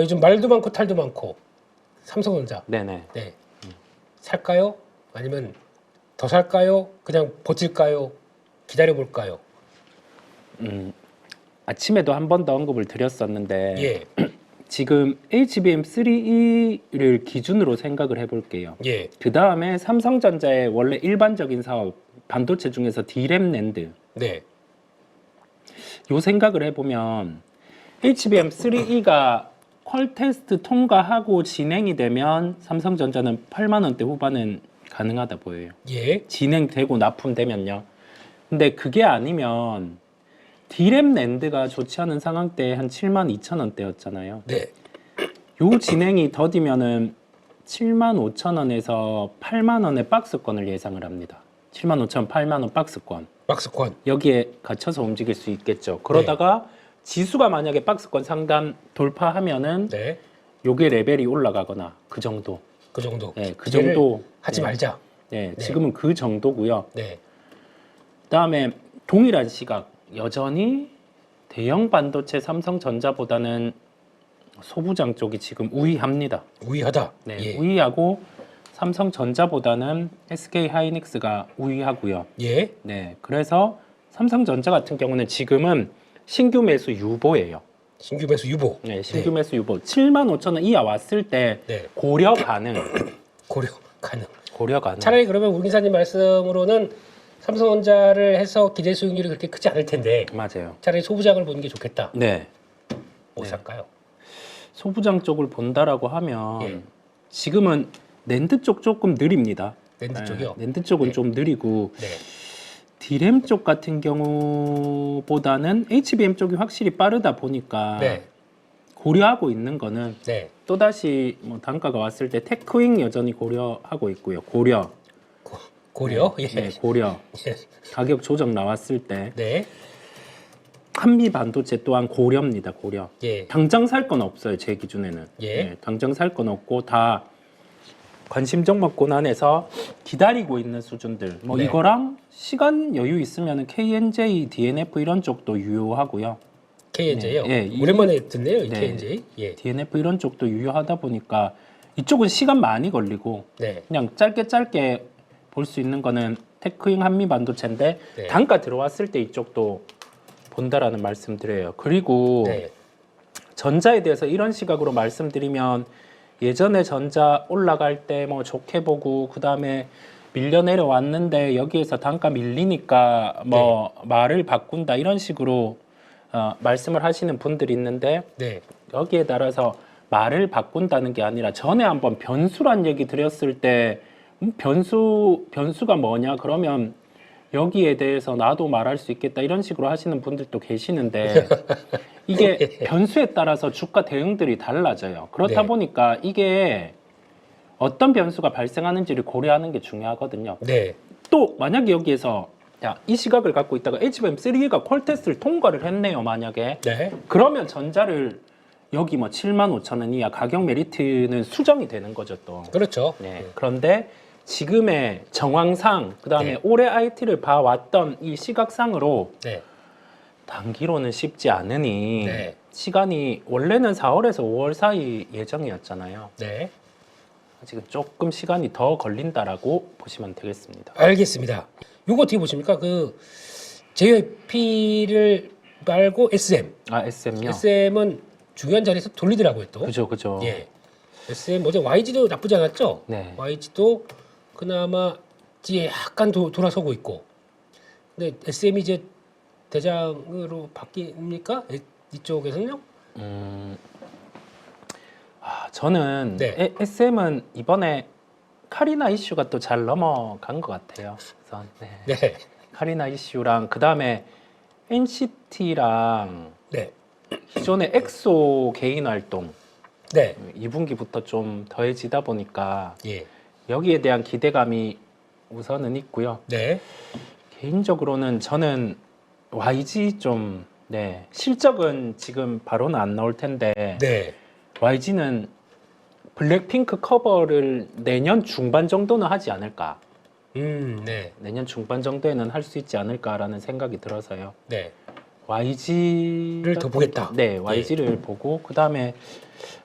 요즘 말도 많고 탈도 많고 삼성전자. 네네. 네. 살까요? 아니면 더 살까요? 그냥 버틸까요? 기다려볼까요? 아침에도 한 번 더 언급을 드렸었는데 예, 지금 HBM3E를 기준으로 생각을 해볼게요. 예, 그 다음에 삼성전자의 원래 일반적인 사업 반도체 중에서 D램 낸드 네, 요 생각을 해보면 HBM3E가 퀄 테스트 통과하고 진행이 되면 삼성전자는 8만 원대 후반은 가능하다 보여요. 예, 진행되고 납품되면요. 근데 그게 아니면 D램 낸드가 좋지 않은 상황 때 한 7만 2천 원대였잖아요. 네, 요 진행이 더디면은 7만 5천 원에서 8만 원의 박스권을 예상을 합니다. 7만 5천 원, 8만 원 박스권. 박스권. 여기에 갇혀서 움직일 수 있겠죠. 그러다가 지수가 만약에 박스권 상단 돌파하면은 네, 요게 레벨이 올라가거나 그 정도. 그 정도. 네, 그 기대를 정도. 하지 네. 말자. 네, 네. 지금은 그 정도고요. 네, 그다음에 동일한 시각 여전히 대형 반도체 삼성전자보다는 소부장 쪽이 지금 우위합니다. 우위하다. 네, 예, 우위하고 삼성전자보다는 SK 하이닉스가 우위하고요. 예, 네, 그래서 삼성전자 같은 경우는 지금은 신규 매수 유보예요. 신규 매수 유보. 네, 신규 매수 유보 7만 5천 원 이하 왔을 때 네, 고려 가능. 고려 가능. 고려 가능. 차라리 그러면 우 기사님 말씀으로는 삼성전자를 해서 기대 수익률이 그렇게 크지 않을 텐데 맞아요. 차라리 소부장을 보는 게 좋겠다. 네, 뭐 네. 살까요? 소부장 쪽을 본다라고 하면 예. 지금은 낸드 쪽 조금 느립니다. 랜드 네, 쪽이요. 낸드 쪽은 네. 좀 느리고 네, D램 쪽 같은 경우보다는 HBM 쪽이 확실히 빠르다 보니까 네, 고려하고 있는 거는 네. 또다시 뭐 단가가 왔을 때 테크윙 여전히 고려하고 있고요. 고려. 고려. 네, 예. 네, 고려. 예. 가격 조정 나왔을 때 네. 한미 반도체 또한 고려입니다. 고려. 예. 당장 살 건 없어요. 제 기준에는. 예. 네, 당장 살 건 없고 다 관심 종목군 안에서 기다리고 있는 수준들. 뭐 네. 이거랑 시간 여유 있으면 KNJ, DNF 이런 쪽도 유효하고요. KNJ요. 네, 예, 오랜만에 듣네요. 이 네. KNJ. 예. DNF 이런 쪽도 유효하다 보니까 이쪽은 시간 많이 걸리고 네. 그냥 짧게 볼 수 있는 거는 테크잉 한미 반도체인데 네. 단가 들어왔을 때 이쪽도 본다라는 말씀드려요. 그리고 네. 전자에 대해서 이런 시각으로 말씀드리면 예전에 전자 올라갈 때 뭐 좋게 보고 그 다음에 밀려 내려왔는데 여기에서 단가 밀리니까 뭐 말을 바꾼다 이런 식으로 말씀을 하시는 분들이 있는데 네. 여기에 따라서 말을 바꾼다는 게 아니라 전에 한번 변수란 얘기 드렸을 때 변수가 뭐냐 그러면 여기에 대해서 나도 말할 수 있겠다 이런 식으로 하시는 분들도 계시는데 이게 변수에 따라서 주가 대응들이 달라져요. 그렇다 네. 보니까 이게 어떤 변수가 발생하는지를 고려하는 게 중요하거든요. 네. 또 만약에 여기에서 이 시각을 갖고 있다가 HBM3가 퀄 테스트를 통과를 했네요. 만약에 네. 그러면 전자를 여기 뭐 7만 5천 원 이하 가격 메리트는 수정이 되는 거죠 또. 그렇죠. 네. 그런데 지금의 정황상 그다음에 네. 올해 IT를 봐왔던 이 시각상으로 네. 단기로는 쉽지 않으니 네. 시간이 원래는 4월에서 5월 사이 예정이었잖아요. 네. 지금 조금 시간이 더 걸린다라고 보시면 되겠습니다. 알겠습니다. 요거 어떻게 보십니까? 그 JYP를 말고 SM. SM요? SM은 중요한 자리에서 돌리더라고요, 또. 그죠. 예. SM 어제 YG도 나쁘지 않았죠? 네. YG도 그나마 뒤에 약간 돌아서고 있고. 근데 SM이 이제 대장으로 바뀝니까? 이쪽에서는요? 저는 네. SM은 이번에 카리나 이슈가 또 잘 넘어간 것 같아요. 그래서 네. 카리나 이슈랑 그 다음에 NCT랑 네. 기존의 엑소 개인 활동 네. 2분기부터 좀 더해지다 보니까 예. 여기에 대한 기대감이 우선은 있고요. 네. 개인적으로는 저는 YG 좀 실적은 지금 바로는 안 나올 텐데 네. YG는 블랙핑크 커버를 내년 중반 정도는 하지 않을까. 네. 내년 중반 정도에는 할 수 있지 않을까라는 생각이 들어서요. 네. YG를 더 보겠다. 네, YG를 보고 그 다음에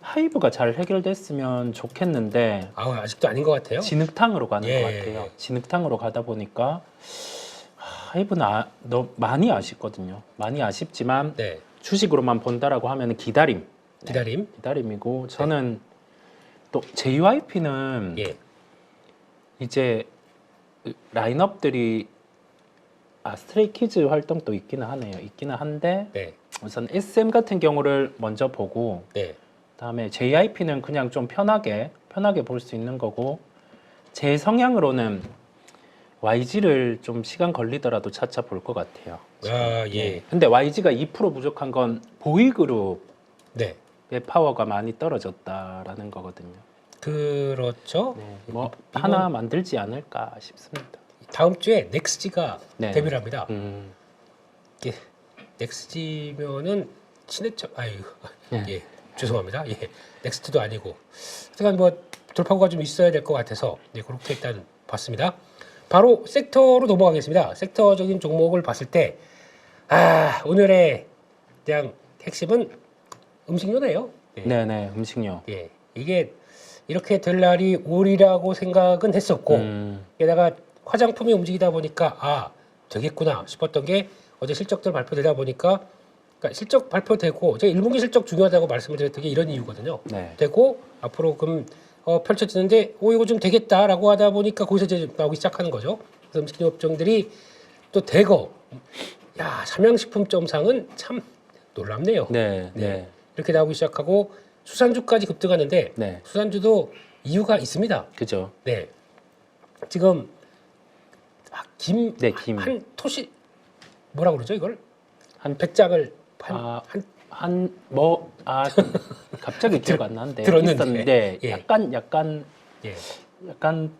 하이브가 잘 해결됐으면 좋겠는데 아직도 아닌 것 같아요. 진흙탕으로 가는 예, 것 같아요. 예. 진흙탕으로 가다 보니까 하이브는 많이 아쉽거든요. 많이 아쉽지만 네. 주식으로만 본다라고 하면 기다림. 기다림이고 저는 또 JYP는 예. 이제 라인업들이 스트레이키즈 활동도 있기는 하네요. 있기는 한데 네. 우선 SM 같은 경우를 먼저 보고 네. 그다음에 JYP는 그냥 좀 편하게 볼 수 있는 거고 제 성향으로는 YG를 좀 시간 걸리더라도 차차 볼 것 같아요. 예. 근데 YG가 2% 부족한 건 보이그룹의 네. 파워가 많이 떨어졌다라는 거거든요. 그렇죠. 네, 뭐 이건- 하나 만들지 않을까 싶습니다. 다음 주에 넥스지가 네. 데뷔를 합니다. 음, 예. 넥스지면은 친해져. 네. 예. 죄송합니다. 예. 넥스트도 아니고. 하여간 뭐 돌파구가 좀 있어야 될 것 같아서 그렇게 일단 봤습니다. 바로 섹터로 넘어가겠습니다. 섹터적인 종목을 봤을 때 오늘의 그냥 핵심은 음식료네요. 예. 네네 음식료. 예. 이게 이렇게 될 날이 오리라고 생각은 했었고 게다가 화장품이 움직이다 보니까 되겠구나 싶었던 게 어제 실적들 발표되다 보니까 그러니까 실적 발표되고 제가 1분기 실적 중요하다고 말씀을 드렸던 게 이런 이유거든요. 네. 되고 앞으로 그럼 펼쳐지는데 이거 좀 되겠다라고 하다 보니까 거기서 이제 나오기 시작하는 거죠. 그래서 음식료 업종들이 또 대거 삼양식품점상은 참 놀랍네요. 네. 이렇게 나오기 시작하고 수산주까지 급등하는데 네. 수산주도 이유가 있습니다. 그죠. 네. 지금 김 네, 김. 한 토시 뭐라 그러죠 이걸? 한 100장을 갑자기 기억 안 나는데 들었는데. 있었는데 예. 약간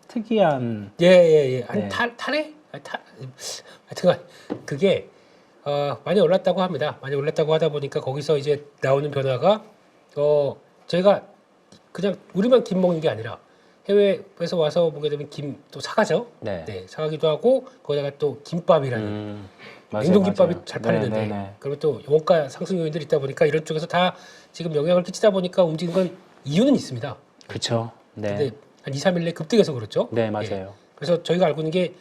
특이한 한 네. 탈에? 하여튼간 그게 많이 올랐다고 합니다. 많이 올랐다고 하다 보니까 거기서 이제 나오는 변화가 저희가 그냥 우리만 김 먹는 게 아니라 해외에서 와서 보게 되면 김 또 사가죠. 네. 사가기도 하고 거기다가 또 김밥이라는 맞아요, 냉동김밥이 맞아요. 잘 팔리는데 네. 그리고 또 원가 상승 요인들이 있다 보니까 이런 쪽에서 다 지금 영향을 끼치다 보니까 움직인 건 이유는 있습니다. 그렇죠. 네. 근데 한 2, 3일 내 급등해서 그렇죠. 네, 예. 맞아요. 그래서 저희가 알고 있는 게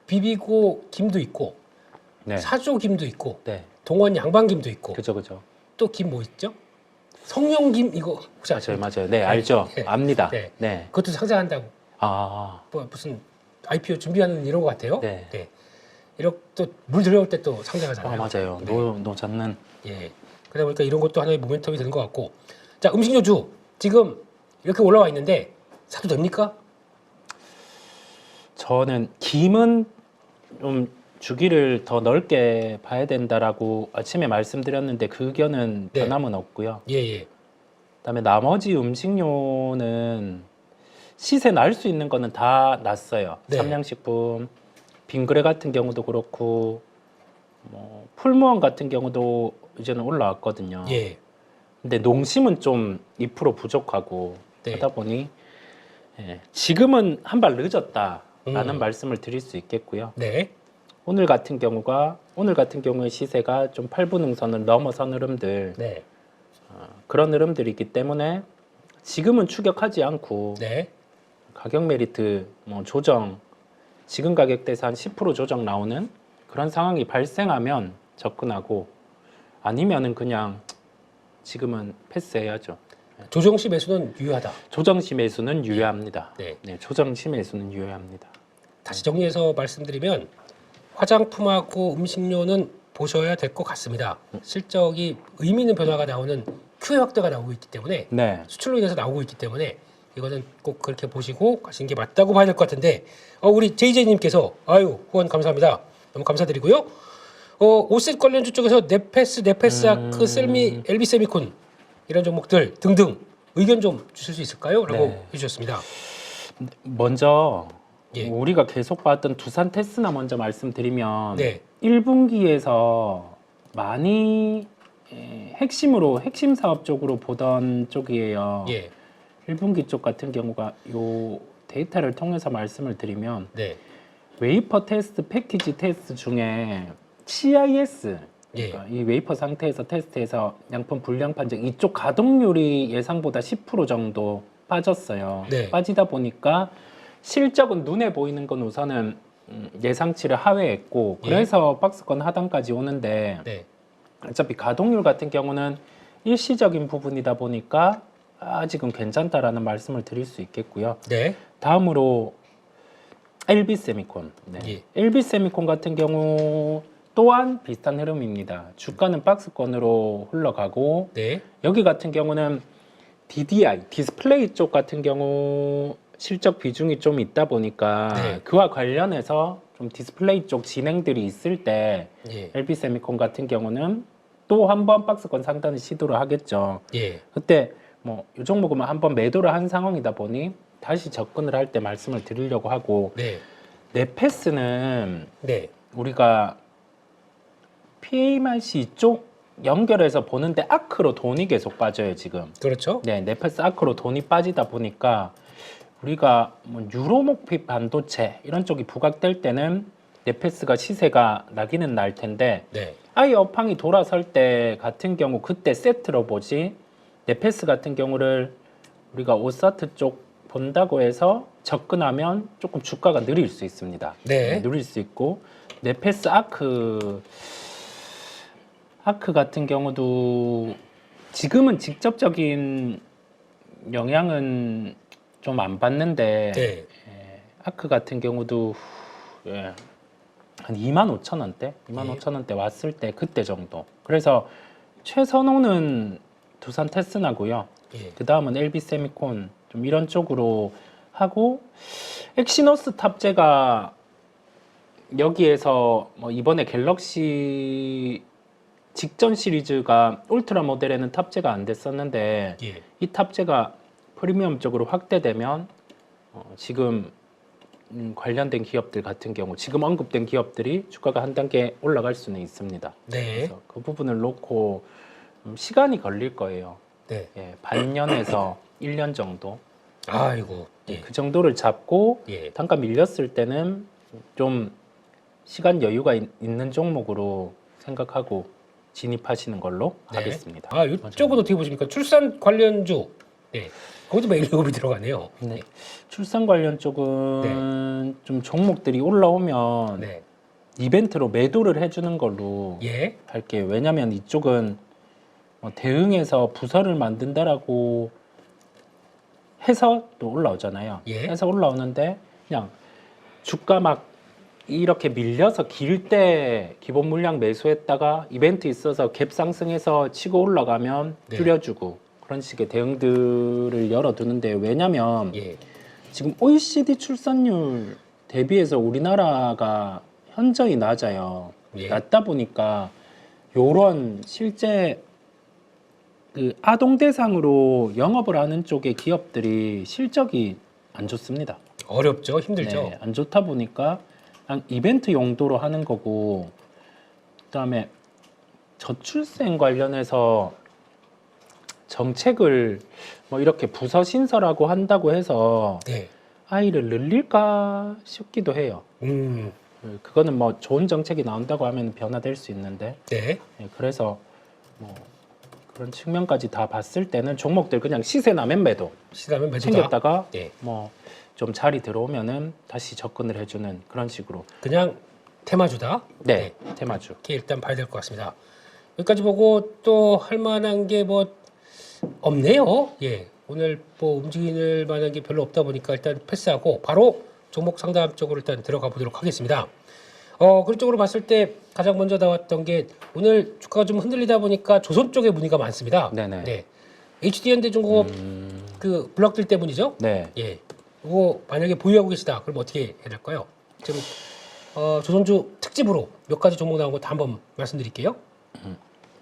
비비고 김도 있고 네. 사조 김도 있고 네. 동원 양반김도 있고 그죠. 또 김 뭐 있죠? 성룡김 이거 혹시 아세요? 맞아요. 네, 알죠. 네. 압니다. 네. 네. 그것도 상장한다고 무슨 IPO 준비하는 이런 것 같아요. 네. 이렇게 또 물 들어올 때 또 상장하잖아요. 맞아요. 네. 노 잡는. 예. 그러다 보니까 이런 것도 하나의 모멘텀이 되는 것 같고. 자, 음식료주 지금 이렇게 올라와 있는데 사도 됩니까? 저는 김은 좀 주기를 더 넓게 봐야 된다라고 아침에 말씀드렸는데 그 의견은 네. 변함은 없고요. 예. 그다음에 나머지 음식료는 시세 날 수 있는 거는 다 났어요. 네. 삼양식품, 빙그레 같은 경우도 그렇고 뭐 풀무원 같은 경우도 이제는 올라왔거든요. 예. 근데 농심은 좀 2% 부족하고 네. 하다 보니 지금은 한 발 늦었다라는 말씀을 드릴 수 있겠고요. 네. 오늘 같은 경우의 시세가 좀 8분 능선을 넘어선 흐름들 네. 그런 흐름들이 있기 때문에 지금은 추격하지 않고 네. 가격 메리트 조정 지금 가격대에서 한 10% 조정 나오는 그런 상황이 발생하면 접근하고 아니면은 그냥 지금은 패스해야죠. 조정 시 매수는 유효하다. 조정 시 매수는 유효합니다. 네. 조정 시 매수는 유효합니다. 다시 정리해서 말씀드리면 화장품하고 음식료는 보셔야 될 것 같습니다. 실적이 의미 있는 변화가 나오는 QE 확대가 나오고 있기 때문에 네. 수출로 인해서 나오고 있기 때문에 이거는 꼭 그렇게 보시고 가시는 게 맞다고 봐야 될 것 같은데 우리 JJ님께서 후원 감사합니다. 너무 감사드리고요. 오셋 관련주 쪽에서 네페스아크, 셀미, LB세미콘 이런 종목들 등등 의견 좀 주실 수 있을까요? 라고 네. 해주셨습니다. 먼저 예. 우리가 계속 봤던 두산 테스나 먼저 말씀드리면 네. 1분기에서 많이 핵심 사업 쪽으로 보던 쪽이에요. 예. 1분기 쪽 같은 경우가 요 데이터를 통해서 말씀을 드리면 네. 웨이퍼 테스트, 패키지 테스트 중에 CIS 예. 그러니까 이 웨이퍼 상태에서 테스트해서 양품 불량 판정 이쪽 가동률이 예상보다 10% 정도 빠졌어요. 네. 빠지다 보니까 실적은 눈에 보이는 건 우선은 예상치를 하회했고 예. 그래서 박스권 하단까지 오는데 네. 어차피 가동률 같은 경우는 일시적인 부분이다 보니까 아직은 괜찮다라는 말씀을 드릴 수 있겠고요. 네. 다음으로 LB 세미콘. 네. 예. LB 세미콘 같은 경우 또한 비슷한 흐름입니다. 주가는 박스권으로 흘러가고 네. 여기 같은 경우는 DDI, 디스플레이 쪽 같은 경우 실적 비중이 좀 있다 보니까 네. 그와 관련해서 좀 디스플레이 쪽 진행들이 있을 때 예. LB 세미콘 같은 경우는 또 한 번 박스권 상단을 시도를 하겠죠. 예. 그때 뭐 이 종목은 한번 매도를 한 상황이다 보니 다시 접근을 할 때 말씀을 드리려고 하고 네. 네페스는 네. 우리가 PAMC 쪽 연결해서 보는데 아크로 돈이 계속 빠져요 지금. 그렇죠. 네, 네페스 아크로 돈이 빠지다 보니까 우리가 뭐 유로목피 반도체 이런 쪽이 부각될 때는 네페스가 시세가 나기는 날 텐데 네. 아예 업황이 돌아설 때 같은 경우 그때 세트로 보지 네페스 같은 경우를 우리가 오사트 쪽 본다고 해서 접근하면 조금 주가가 느릴 수 있습니다. 네. 느릴 수 있고 네페스 아크 같은 경우도 지금은 직접적인 영향은 좀 안 받는데 네. 아크 같은 경우도 예, 한 25,000원대? 25,000원대 왔을 때 그때 정도. 그래서 최선호는 두산 테스나고요. 예. 그 다음은 LB 세미콘 좀 이런 쪽으로 하고 엑시노스 탑재가 여기에서 뭐 이번에 갤럭시 직전 시리즈가 울트라 모델에는 탑재가 안 됐었는데 예. 이 탑재가 프리미엄 쪽으로 확대되면 지금 관련된 기업들 같은 경우 지금 언급된 기업들이 주가가 한 단계 올라갈 수는 있습니다. 네. 그래서 그 부분을 놓고 시간이 걸릴 거예요. 네. 예, 반년에서 1년 정도. 아이고. 예. 그 정도를 잡고 예. 단가 밀렸을 때는 좀 시간 여유가 있는 종목으로 생각하고 진입하시는 걸로 네. 하겠습니다. 아, 이쪽은 어떻게 보십니까? 출산 관련주. 네. 거기도 매일요금이 들어가네요. 네. 출산 관련 쪽은 좀 종목들이 올라오면 네. 이벤트로 매도를 해주는 걸로 예. 할게요. 왜냐하면 이쪽은 뭐 대응해서 부서를 만든다라고 해서 또 올라오잖아요. 예. 해서 올라오는데 그냥 주가 막 이렇게 밀려서 길 때 기본 물량 매수했다가 이벤트 있어서 갭 상승해서 치고 올라가면 네. 줄여주고 그런 식의 대응들을 열어두는데 왜냐면 예. 지금 OECD 출산율 대비해서 우리나라가 현저히 낮아요. 예. 낮다 보니까 요런 실제 그 아동 대상으로 영업을 하는 쪽의 기업들이 실적이 안 좋습니다. 어렵죠. 힘들죠. 네, 안 좋다 보니까 그냥 이벤트 용도로 하는 거고 그다음에 저출생 관련해서 정책을 뭐 이렇게 부서 신설하고 한다고 해서 네. 아이를 늘릴까 싶기도 해요. 음. 그거는 뭐 좋은 정책이 나온다고 하면 변화될 수 있는데 네. 그래서 뭐 그런 측면까지 다 봤을 때는 종목들 그냥 시세 나면 매도 시다면 매도다. 챙겼다가 네. 뭐 좀 자리 들어오면은 다시 접근을 해주는 그런 식으로 그냥 테마주다. 네, 테마주. 이렇게 일단 봐야 될 것 같습니다. 여기까지 보고 또 할 만한 게 뭐 없네요. 예. 오늘 뭐 움직일 만한 게 별로 없다 보니까 일단 패스하고 바로 종목 상담 쪽으로 일단 들어가 보도록 하겠습니다. 그런 쪽으로 봤을 때 가장 먼저 나왔던 게 오늘 주가가 좀 흔들리다 보니까 조선 쪽에 문의가 많습니다. 네네. 네. HD현대중공업 그 블럭들 때문이죠. 네. 예. 이거 만약에 보유하고 계시다. 그럼 어떻게 해야 될까요? 지금 조선주 특집으로 몇 가지 종목 나온 거 다 한번 말씀드릴게요.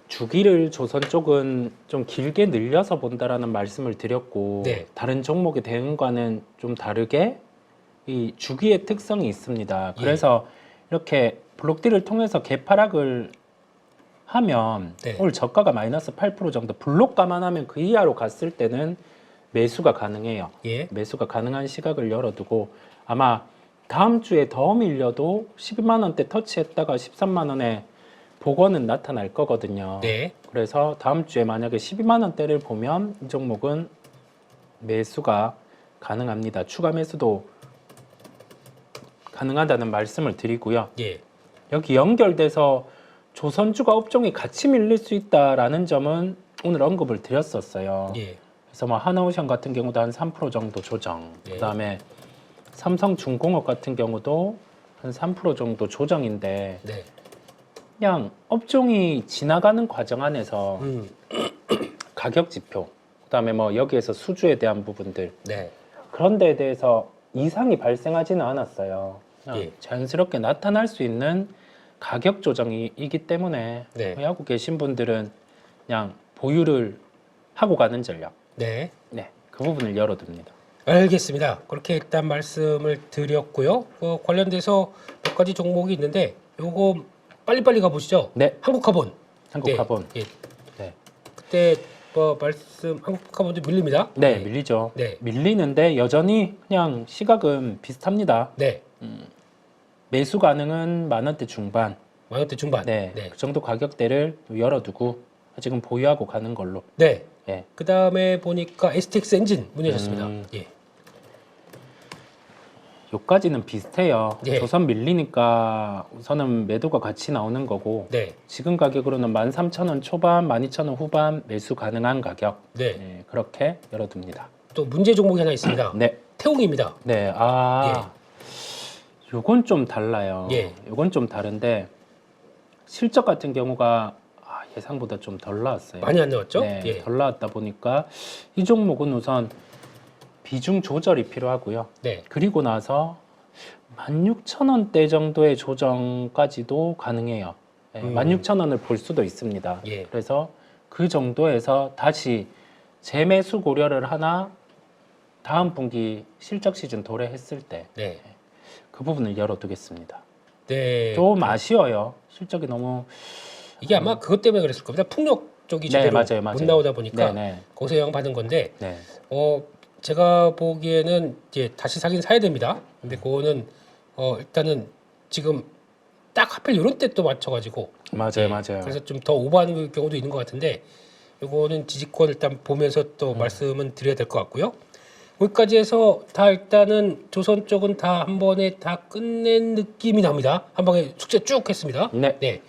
주기를 조선 쪽은 좀 길게 늘려서 본다라는 말씀을 드렸고 네. 다른 종목의 대응과는 좀 다르게 이 주기의 특성이 있습니다. 그래서 이렇게 블록딜을 통해서 개파락을 하면 네. 오늘 저가가 마이너스 8% 정도 블록 감안하면 그 이하로 갔을 때는 매수가 가능해요. 예. 매수가 가능한 시각을 열어두고 아마 다음 주에 더 밀려도 12만 원대 터치했다가 13만 원에 복원은 나타날 거거든요. 네. 그래서 다음 주에 만약에 12만 원대를 보면 이 종목은 매수가 가능합니다. 추가 매수도 가능하다는 말씀을 드리고요. 예. 여기 연결돼서 조선주가 업종이 같이 밀릴 수 있다라는 점은 오늘 언급을 드렸었어요. 예. 그래서 뭐 하나오션 같은 경우도 한 3% 정도 조정. 네. 그다음에 삼성중공업 같은 경우도 한 3% 정도 조정인데 네. 그냥 업종이 지나가는 과정 안에서 가격 지표, 그다음에 뭐 여기에서 수주에 대한 부분들 네. 그런 데에 대해서 이상이 발생하지는 않았어요. 그냥 예. 자연스럽게 나타날 수 있는 가격 조정이기 때문에 네. 하고 계신 분들은 그냥 보유를 하고 가는 전략. 네. 네, 그 부분을 열어둡니다. 알겠습니다. 그렇게 일단 말씀을 드렸고요. 관련돼서 몇 가지 종목이 있는데 요거 빨리빨리 가보시죠. 네, 한국카본. 한국카본. 예. 네, 그때 말씀 한국카본도 밀립니다. 네, 밀리죠. 네. 밀리는데 여전히 그냥 시각은 비슷합니다. 네. 매수 가능은 10,000원대 중반. 10,000원대 중반. 네, 네. 그 정도 가격대를 열어두고 지금 보유하고 가는 걸로. 네. 예. 그 다음에 보니까 STX 엔진 문의하셨습니다. 예. 요까지는 비슷해요. 예. 조선 밀리니까 우선은 매도가 같이 나오는 거고 네. 지금 가격으로는 13,000원 초반, 12,000원 후반 매수 가능한 가격. 네. 네, 그렇게 열어둡니다. 또 문제 종목이 하나 있습니다. 네, 태웅입니다. 네, 요건 좀 달라요. 예. 요건 좀 다른데 실적 같은 경우가 예상보다 좀 덜 나왔어요. 많이 안 나왔죠? 네, 예. 덜 나왔다 보니까 이 종목은 우선 비중 조절이 필요하고요. 네. 그리고 나서 16,000원대 정도의 조정까지도 가능해요. 네, 16,000원을 볼 수도 있습니다. 예. 그래서 그 정도에서 다시 재매수 고려를 하나 다음 분기 실적 시즌 도래했을 때 그 네. 부분을 열어두겠습니다. 네. 좀 아쉬워요. 실적이 너무 이게 아마 그것 때문에 그랬을 겁니다. 풍력 쪽이 네, 제대로 맞아요. 못 나오다 보니까 네네. 거기서 영향 받은 건데 네. 제가 보기에는 이제 다시 사긴 사야 됩니다. 근데 그거는 일단은 지금 딱 하필 이런 때 또 맞춰가지고 맞아요, 맞아요. 그래서 좀 더 오버하는 경우도 있는 것 같은데 요거는 지지권 일단 보면서 또 말씀은 드려야 될 것 같고요. 거기까지 해서 다 일단은 조선 쪽은 다 한 번에 다 끝낸 느낌이 납니다. 한 방에 숙제 쭉 했습니다. 네.